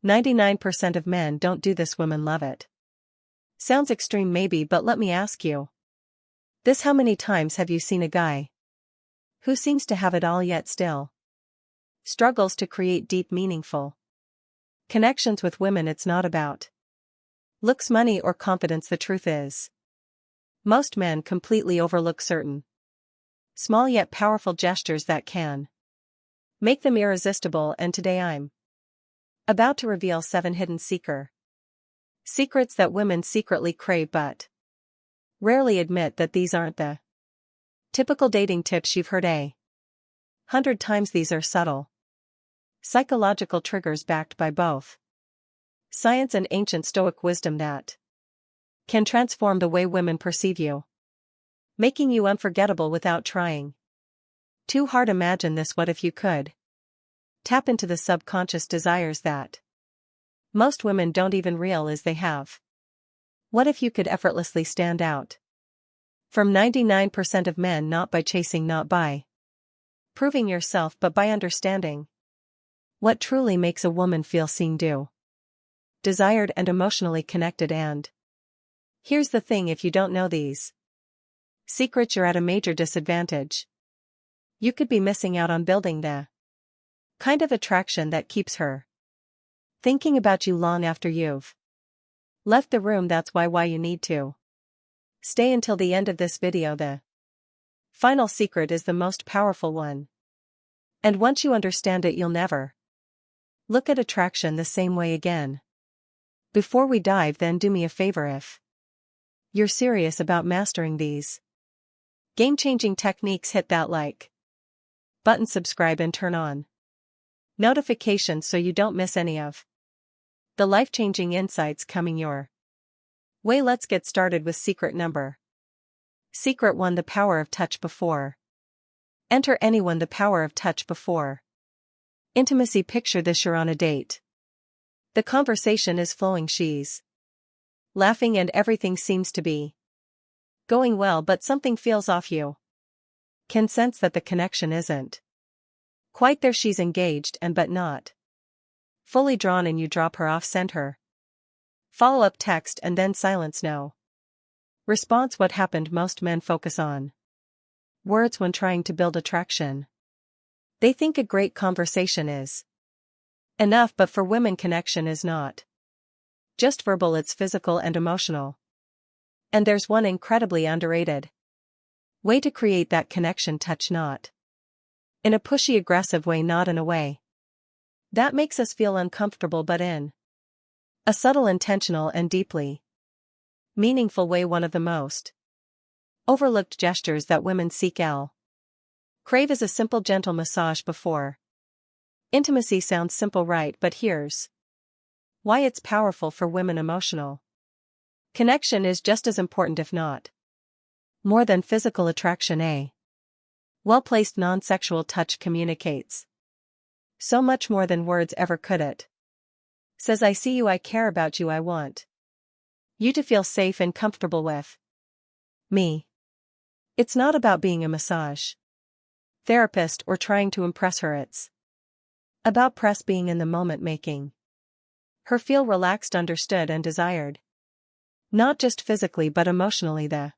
99% of men don't do this, women love it. Sounds extreme maybe, but let me ask you this: how many times have you seen a guy who seems to have it all yet still struggles to create deep, meaningful connections with women? It's not about looks, money, or confidence. The truth is, most men completely overlook certain small yet powerful gestures that can make them irresistible, and today I'm about to reveal 7 hidden secrets that women secretly crave but rarely admit. That these aren't the typical dating tips you've heard 100 times. These are subtle psychological triggers backed by both science and ancient Stoic wisdom that can transform the way women perceive you, making you unforgettable without trying too hard. Imagine this: what if you could tap into the subconscious desires that most women don't even realize they have? What if you could effortlessly stand out from 99% of men, not by chasing, not by proving yourself, but by understanding what truly makes a woman feel seen, desired, and emotionally connected? And here's the thing: if you don't know these secrets, you're at a major disadvantage. You could be missing out on building the kind of attraction that keeps her thinking about you long after you've left the room. That's why you need to stay until the end of this video. The final secret is the most powerful one, and once you understand it, you'll never look at attraction the same way again. Before we dive, then, do me a favor: if you're serious about mastering these game-changing techniques, hit that like button, subscribe, and turn on notifications so you don't miss any of the life-changing insights coming your way. Let's get started with secret 1: the power of touch before enter anyone. The power of touch before intimacy. Picture this: you're on a date. The conversation is flowing, she's laughing, and everything seems to be going well, but something feels off. You can sense that the connection isn't quite there. She's engaged but not fully drawn in. You drop her off, send her follow-up text, and then silence. No response. What happened? Most men focus on words when trying to build attraction. They think a great conversation is enough, but for women, connection is not just verbal, it's physical and emotional. And there's one incredibly underrated way to create that connection: touch. Not in a pushy, aggressive way, not in a way that makes us feel uncomfortable, but in a subtle, intentional, and deeply meaningful way. One of the most overlooked gestures that women crave is a simple, gentle massage before intimacy. Sounds simple, right? But here's why it's powerful for women. Emotional connection is just as important, if not more, than physical attraction. A well-placed, non-sexual touch communicates so much more than words ever could. It says, I see you, I care about you, I want you to feel safe and comfortable with me. It's not about being a massage therapist or trying to impress her. It's about being in the moment, making her feel relaxed, understood, and desired. Not just physically but emotionally. The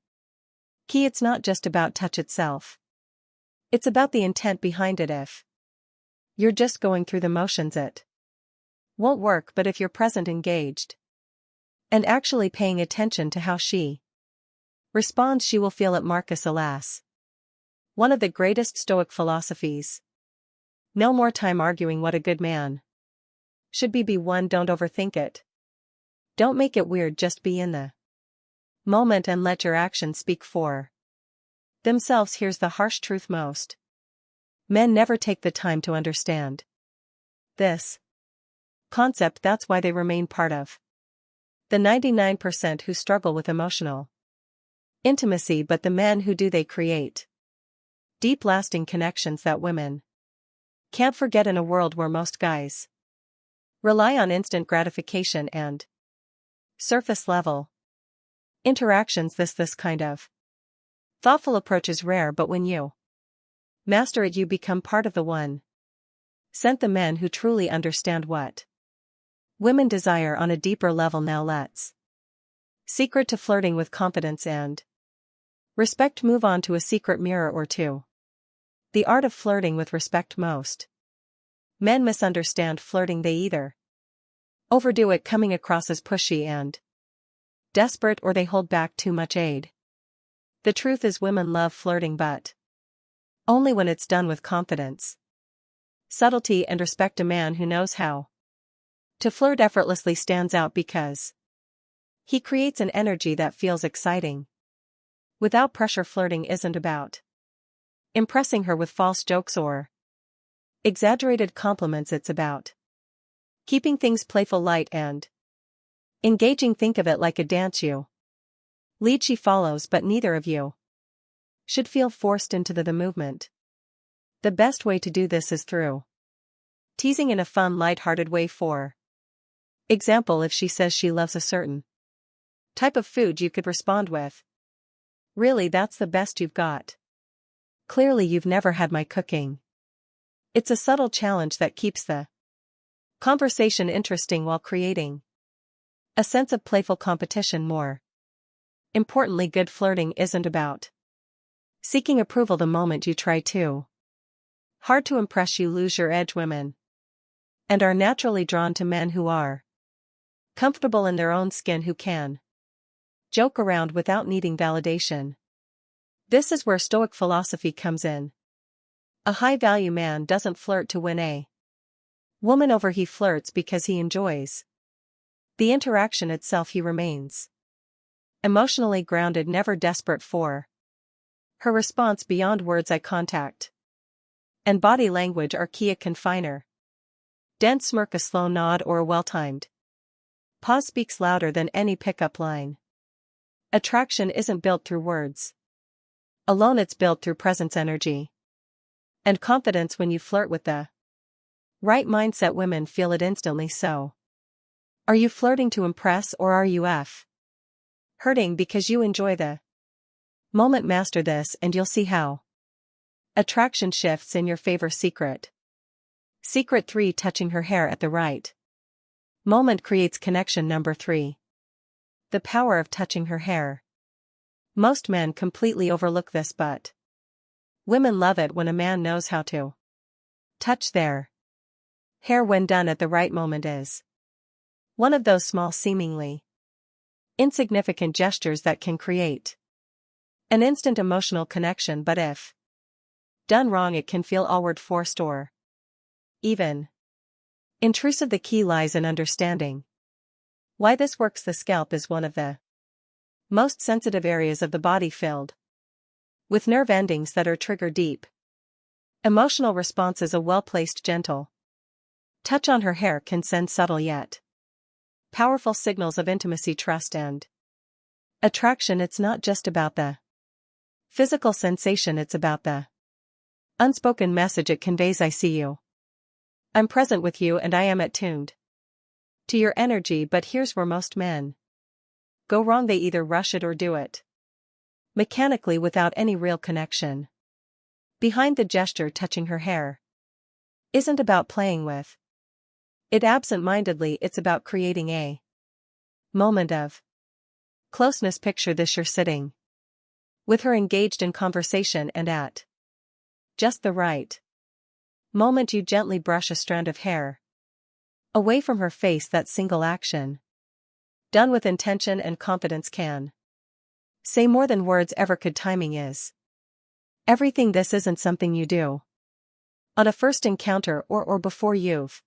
key: it's not just about touch itself. It's about the intent behind it. If you're just going through the motions, it won't work, but if you're present, engaged, and actually paying attention to how she responds, she will feel it. Marcus Aurelius, one of the greatest Stoic philosophies. No more time arguing what a good man should be. One, don't overthink it. Don't make it weird, just be in the moment and let your actions speak for themselves. Here's the harsh truth: most men never take the time to understand this concept. That's why they remain part of the 99% who struggle with emotional intimacy. But the men who do, they create deep, lasting connections that women can't forget. In a world where most guys rely on instant gratification and surface level interactions, this kind of thoughtful approach is rare, but when you master it, you become part of the 1% the men who truly understand what Women desire on a deeper level. Now let's secret to flirting with confidence and respect. Move on to a secret mirror or two. The art of flirting with respect. Most men misunderstand flirting. They either overdo it, coming across as pushy and desperate, or they hold back too much aid. The truth is, women love flirting, but only when it's done with confidence, subtlety, and respect. A man who knows how to flirt effortlessly stands out because he creates an energy that feels exciting. Without pressure. Flirting isn't about impressing her with false jokes or exaggerated compliments. It's about keeping things playful, light, and engaging. Think of it like a dance. You lead, she follows, but neither of you should feel forced into the movement. The best way to do this is through teasing in a fun, light-hearted way. For example, if she says she loves a certain type of food, you could respond with, "Really, that's the best you've got? Clearly you've never had my cooking." It's a subtle challenge that keeps the conversation interesting while creating a sense of playful competition. More importantly, good flirting isn't about seeking approval. The moment you try too hard to impress, you lose your edge. Women and are naturally drawn to men who are comfortable in their own skin, who can joke around without needing validation. This is where Stoic philosophy comes in. A high-value man doesn't flirt to win a woman over. He flirts because he enjoys the interaction itself. He remains emotionally grounded, never desperate for her response. Beyond words, eye contact and body language are key. A confiner dense smirk, a slow nod, or a well-timed pause speaks louder than any pickup line. Attraction isn't built through words alone, it's built through presence, energy, and confidence. When you flirt with the right mindset, women feel it instantly. So, are you flirting to impress, or are you hurting because you enjoy the moment? Master this and you'll see how attraction shifts in your favor. Secret 3. Touching her hair at the right moment creates connection. Number 3. The power of touching her hair. Most men completely overlook this, but women love it when a man knows how to touch their hair. When done at the right moment is one of those small, seemingly insignificant gestures that can create an instant emotional connection, but if done wrong, it can feel awkward, forced, or even intrusive. The key lies in understanding why this works. The scalp is one of the most sensitive areas of the body, filled with nerve endings that are trigger deep emotional responses. A well-placed, gentle touch on her hair can send subtle yet powerful signals of intimacy, trust, and attraction. It's not just about the physical sensation, it's about the unspoken message it conveys. I see you, I'm present with you, and I am attuned to your energy. But here's where most men go wrong. They either rush it or do it mechanically without any real connection. Behind the gesture, touching her hair isn't about playing with it absent-mindedly, it's about creating a moment of closeness. Picture this: you're sitting with her, engaged in conversation, and at just the right moment you gently brush a strand of hair away from her face. That single action, done with intention and confidence, can say more than words ever could. Timing is everything. This isn't something you do on a first encounter or before you've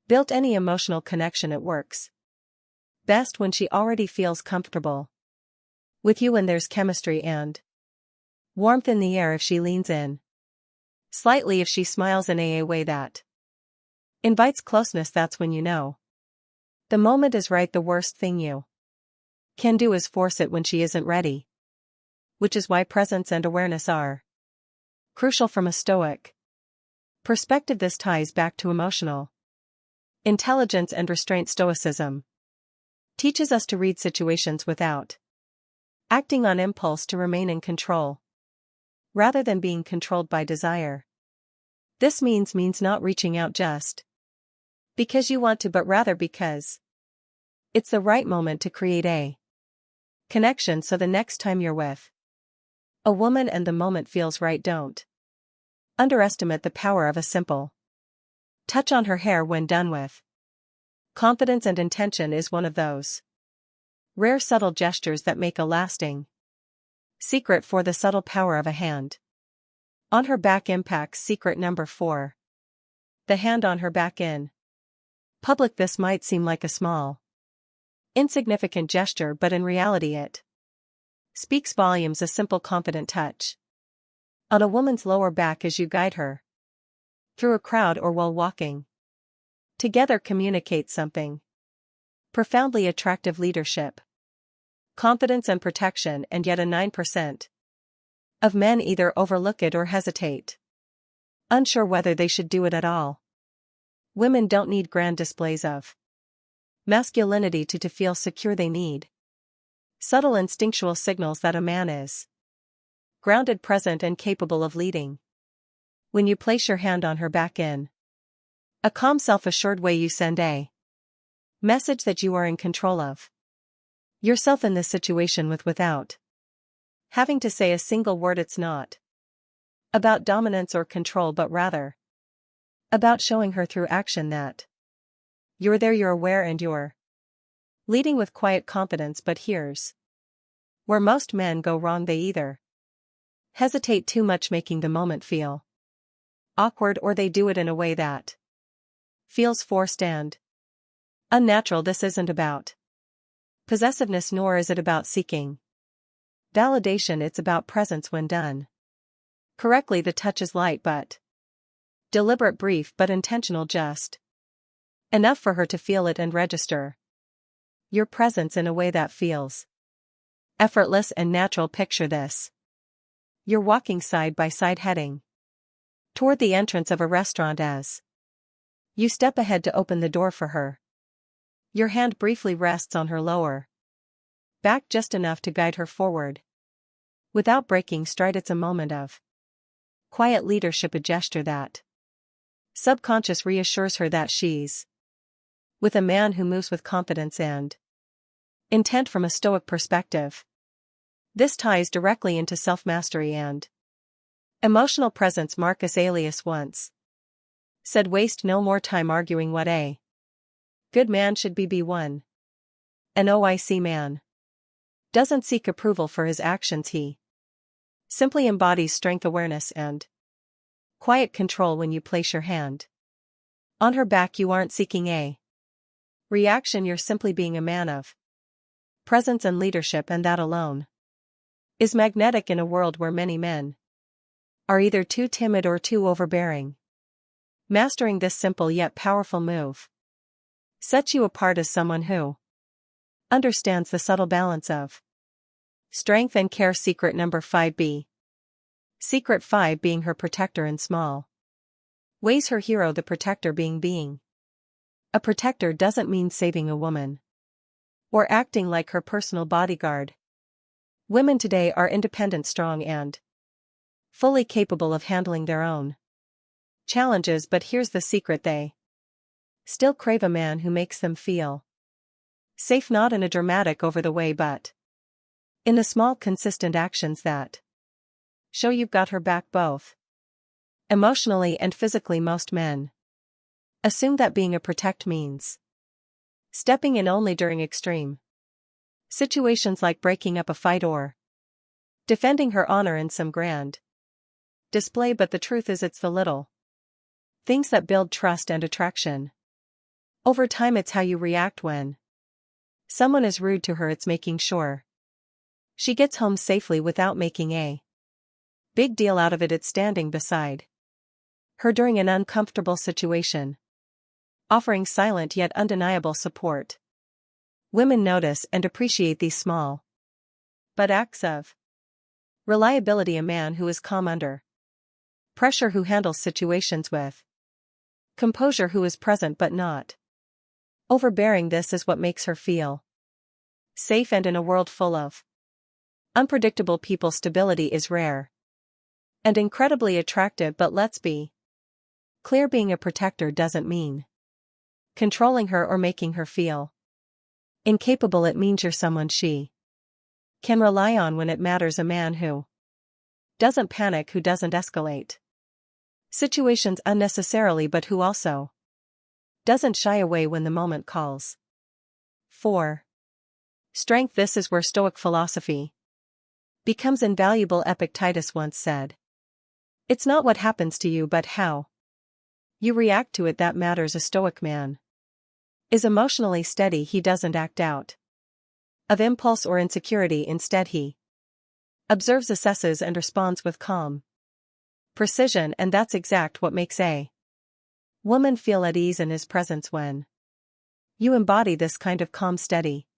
built any emotional connection. It works best when she already feels comfortable with you, and there's chemistry and warmth in the air. If she leans in slightly, if she smiles in a way that invites closeness, that's when you know the moment is right. The worst thing you can do is force it when she isn't ready, which is why presence and awareness are crucial from a Stoic perspective. This ties back to emotional intelligence and restraint. Stoicism teaches us to read situations without acting on impulse, to remain in control rather than being controlled by desire. This means not reaching out just because you want to, but rather because it's the right moment to create a connection. So the next time you're with a woman and the moment feels right, don't underestimate the power of a simple touch on her hair when done with confidence and intention is one of those rare subtle gestures that make a lasting secret. For the subtle power of a hand on her back impacts. Secret number 4. The hand on her back in public. This might seem like a small, insignificant gesture, but in reality it speaks volumes. A simple confident touch on a woman's lower back as you guide her through a crowd or while walking together communicates something profoundly attractive: leadership, confidence and protection. And yet a 9% of men either overlook it or hesitate, unsure whether they should do it at all. Women don't need grand displays of masculinity to feel secure. They need subtle instinctual signals that a man is grounded, present, and capable of leading. When you place your hand on her back in a calm, self-assured way, you send a message that you are in control of yourself in this situation without having to say a single word. It's not about dominance or control, but rather about showing her through action that you're there, you're aware, and you're leading with quiet confidence. But here's where most men go wrong. They either hesitate too much, making the moment feel awkward, or they do it in a way that feels forced and unnatural. This isn't about possessiveness, nor is it about seeking validation. It's about presence. When done correctly, the touch is light but deliberate, brief but intentional, just enough for her to feel it and register your presence in a way that feels effortless and natural. Picture this: you're walking side by side, heading toward the entrance of a restaurant. As you step ahead to open the door for her, your hand briefly rests on her lower back, just enough to guide her forward without breaking stride. It's a moment of quiet leadership, a gesture that subconscious reassures her that she's with a man who moves with confidence and intent. From a Stoic perspective, this ties directly into self-mastery and emotional presence. Marcus Aurelius once said, "Waste no more time arguing what a good man should be. Be one. An OIC man doesn't seek approval for his actions. He simply embodies strength, awareness, and quiet control." When you place your hand on her back, you aren't seeking a reaction, you're simply being a man of presence and leadership, and that alone is magnetic in a world where many men are either too timid or too overbearing. Mastering this simple yet powerful move sets you apart as someone who understands the subtle balance of strength and care. Secret number 5b. Secret 5, being her protector in small ways. Her hero, the protector. Being a protector doesn't mean saving a woman or acting like her personal bodyguard. Women today are independent, strong, and fully capable of handling their own challenges, but here's the secret: they still crave a man who makes them feel safe, not in a dramatic, over the way, but in the small, consistent actions that show you've got her back, both emotionally and physically. Most men assume that being a protect means stepping in only during extreme situations like breaking up a fight or defending her honor in some grand display, but the truth is it's the little things that build trust and attraction over time. It's how you react when someone is rude to her. It's making sure she gets home safely without making a big deal out of it. It's standing beside her during an uncomfortable situation, offering silent yet undeniable support. Women notice and appreciate these small but acts of reliability: a man who is calm under pressure, who handles situations with composure, who is present but not overbearing. This is what makes her feel safe, and in a world full of unpredictable people, stability is rare and incredibly attractive. But let's be clear, being a protector doesn't mean controlling her or making her feel incapable. It means you're someone she can rely on when it matters, a man who doesn't panic, who doesn't escalate situations unnecessarily, but who also doesn't shy away when the moment calls. 4. Strength. This is where Stoic philosophy becomes invaluable. Epictetus once said, "It's not what happens to you but how you react to it that matters." A Stoic man is emotionally steady. He doesn't act out of impulse or insecurity. Instead, he observes, assesses, and responds with calm precision, and that's exact what makes a woman feel at ease in his presence. When you embody this kind of calm, steady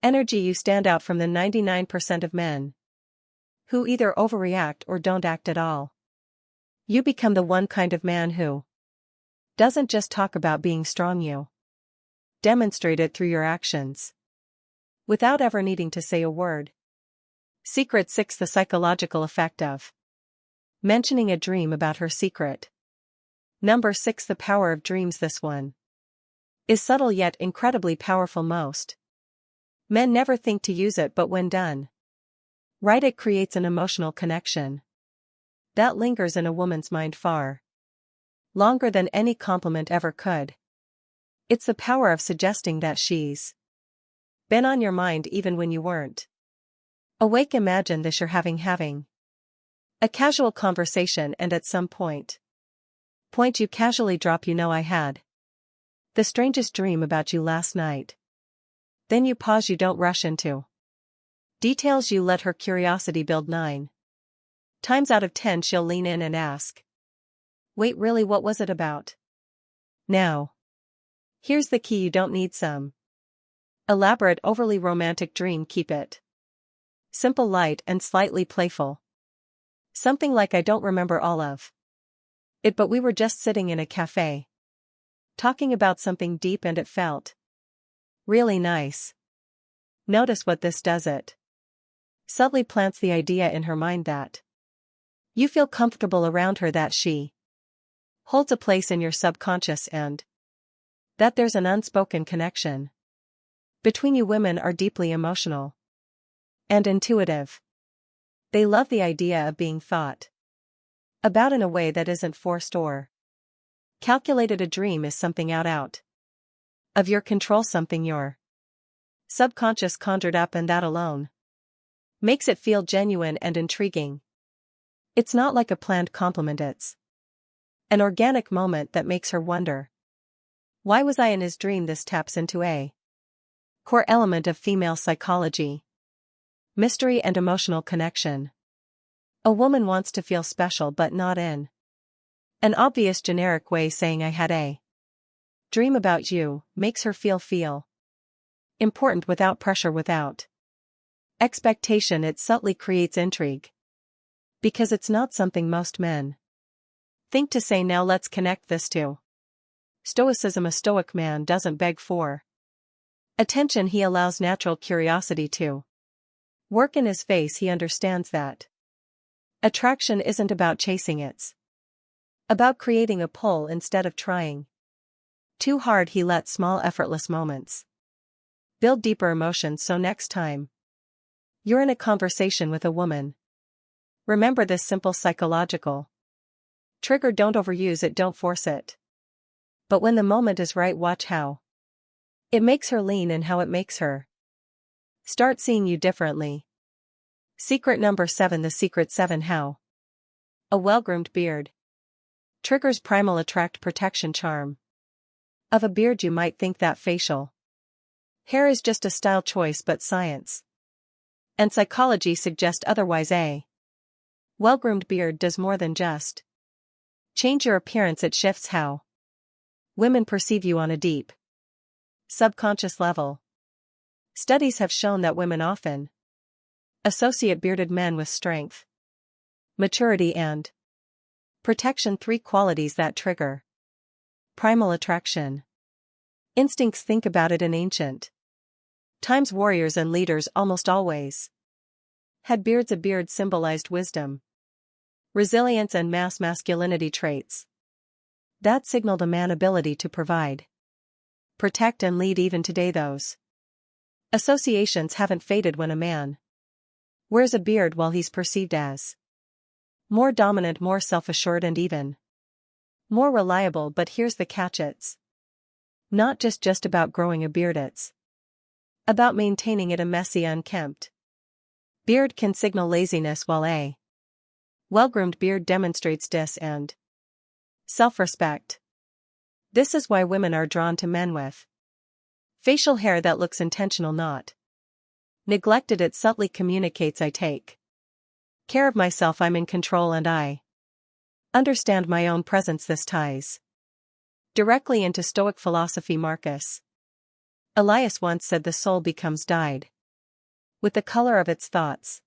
energy, you stand out from the 99% of men who either overreact or don't act at all. You become the one kind of man who doesn't just talk about being strong, you demonstrate it through your actions without ever needing to say a word. Secret 6. The psychological effect of mentioning a dream about her secret. Number 6. The power of dreams. This one is subtle yet incredibly powerful. Most men never think to use it, but when done right, it creates an emotional connection that lingers in a woman's mind far longer than any compliment ever could. It's the power of suggesting that she's been on your mind even when you weren't awake. Imagine this: you're having a casual conversation, and at some point you casually drop, "You know, I had the strangest dream about you last night." Then you pause. You don't rush into details. You let her curiosity build. 9 times out of 10 she'll lean in and ask, "Wait, really, what was it about?" Now, here's the key: you don't need some elaborate, overly romantic dream. Keep it simple, light, and slightly playful. Something like, "I don't remember all of it, but we were just sitting in a cafe talking about something deep and it felt really nice." Notice what this does: it subtly plants the idea in her mind that you feel comfortable around her, that she holds a place in your subconscious, and that there's an unspoken connection between you. Women are deeply emotional and intuitive. They love the idea of being thought about in a way that isn't forced or calculated. A dream is something out of your control, something your subconscious conjured up, and that alone makes it feel genuine and intriguing. It's not like a planned compliment, it's an organic moment that makes her wonder, why was I in his dream? This taps into a core element of female psychology: mystery and emotional connection. A woman wants to feel special, but not in an obvious generic way. Saying, "I had a dream about you," makes her feel important without pressure, without expectation. It subtly creates intrigue because it's not something most men think to say. Now let's connect this to Stoicism. A Stoic man doesn't beg for attention, he allows natural curiosity to work in his face. He understands that attraction isn't about chasing, it's about creating a pull instead of trying too hard. He lets small, effortless moments build deeper emotions. So next time you're in a conversation with a woman, remember this simple psychological trigger: don't overuse it, don't force it. But when the moment is right, watch how it makes her lean and how it makes her start seeing you differently. Secret number 7. The secret 7. How a well-groomed beard triggers primal attract. Protection charm of a beard. You might think that facial hair is just a style choice, but science and psychology suggest otherwise. A well-groomed beard does more than just change your appearance, it shifts how women perceive you on a deep subconscious level. Studies have shown that women often associate bearded men with strength, maturity, and protection, 3 qualities that trigger primal attraction. Instincts. Think about it: in ancient times, warriors and leaders almost always had beards. A beard symbolized wisdom, resilience, and mass masculinity traits that signaled a man's ability to provide protect and lead even today. Those associations haven't faded when a man wears a beard while he's perceived as more dominant, more self-assured and even more reliable. But here's the catch: it's not just about growing a beard, it's about maintaining it. A messy, unkempt beard can signal laziness, while a well-groomed beard demonstrates discipline and self-respect. This is why women are drawn to men with facial hair that looks intentional, not neglected. It subtly communicates, I take care of myself, I'm in control, and I understand my own presence. This ties directly into Stoic philosophy. Marcus Aurelius once said the soul becomes dyed with the color of its thoughts.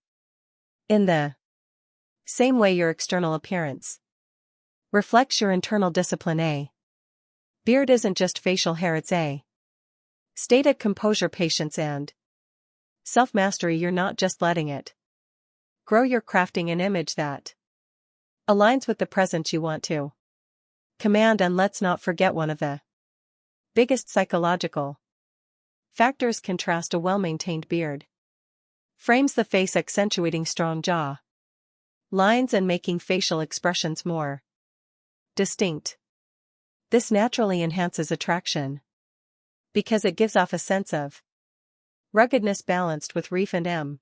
In the same way, your external appearance reflects your internal discipline. A beard isn't just facial hair, it's a state of composure, patience, and self-mastery. You're not just letting it grow, you're crafting an image that aligns with the presence you want to command. And let's not forget one of the biggest psychological factors: contrast. A well-maintained beard frames the face, accentuating strong jaw lines and making facial expressions more distinct. This naturally enhances attraction because it gives off a sense of ruggedness balanced with reef and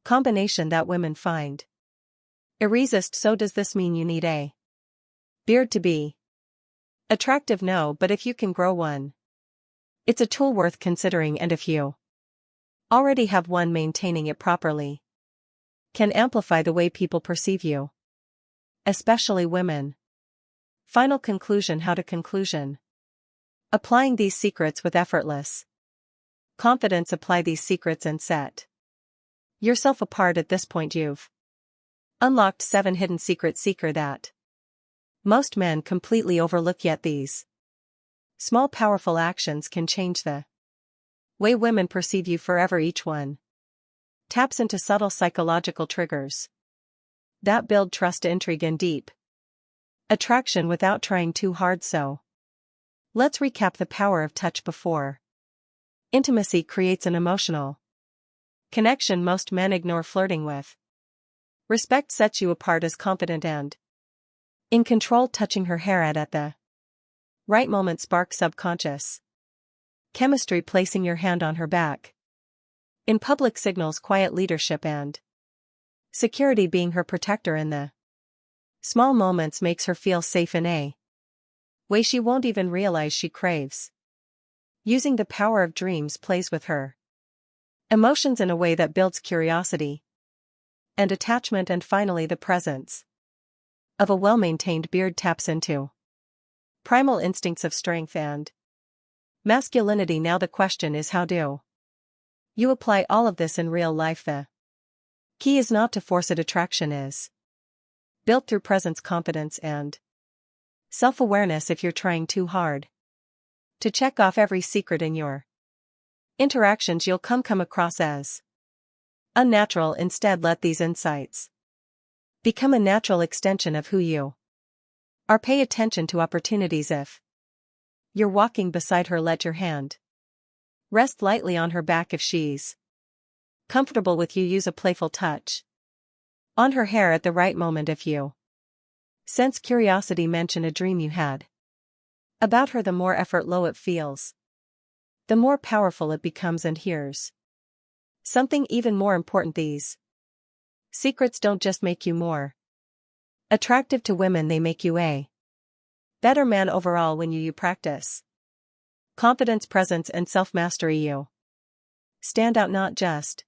combination that women find irresistible. So does this mean you need a beard to be attractive? No, but if you can grow one, it's a tool worth considering, and if you already have one, maintaining it properly can amplify the way people perceive you, especially women. Final conclusion: how to conclusion. Applying these secrets with effortless confidence. Apply these secrets and set yourself apart. At this point, you've unlocked 7 hidden secrets, that most men completely overlook. Yet these small powerful actions can change the way women perceive you forever. Each one taps into subtle psychological triggers that build trust, intrigue, and deep attraction without trying too hard. So let's recap the power of touch. Before intimacy creates an emotional connection most men ignore. Flirting with respect sets you apart as confident and in control. Touching her hair at the right moment sparks subconscious chemistry. Placing your hand on her back in public signals quiet leadership and security. Being her protector in the small moments makes her feel safe in a way she won't even realize she craves. Using the power of dreams plays with her emotions in a way that builds curiosity and attachment. And finally, the presence of a well-maintained beard taps into primal instincts of strength and masculinity. Now the question is, how do you apply all of this in real life? The key is not to force it. Attraction is built through presence, confidence, and self-awareness. If you're trying too hard to check off every secret in your interactions, you'll come across as unnatural. Instead, let these insights become a natural extension of who you are. Pay attention to opportunities. If you're walking beside her, let your hand rest lightly on her back. If she's comfortable with you, use a playful touch on her hair at the right moment. If you sense curiosity, mention a dream you had about her. The more effortless it feels, the more powerful it becomes. And here's something even more important: these secrets don't just make you more attractive to women, they make you a better man overall. When you practice confidence, presence, and self-mastery, you stand out not just